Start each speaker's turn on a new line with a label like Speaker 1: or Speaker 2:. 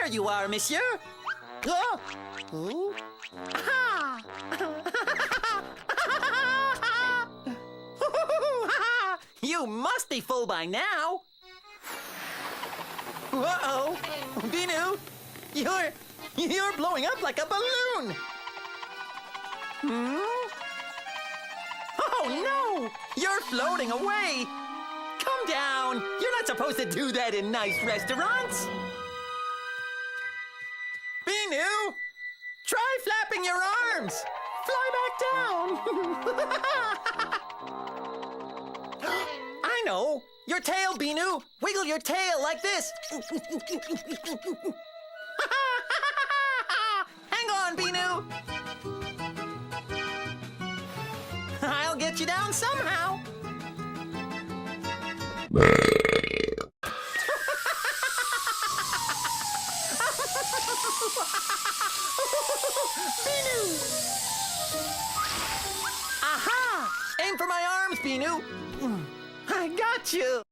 Speaker 1: There you are, monsieur. Oh. Ooh. Aha. You must be full by now. Uh-oh. Binoo, you're blowing up like a balloon. Hmm? Oh, no! You're floating away! Come down! You're not supposed to do that in nice restaurants! Binoo! Try flapping your arms! Fly back down! I know! Your tail, Binoo! Wiggle your tail like this! Hang on, Binoo! I'll get you down somehow. Binoo! Aha! Aim for my arms, Binoo. I got you.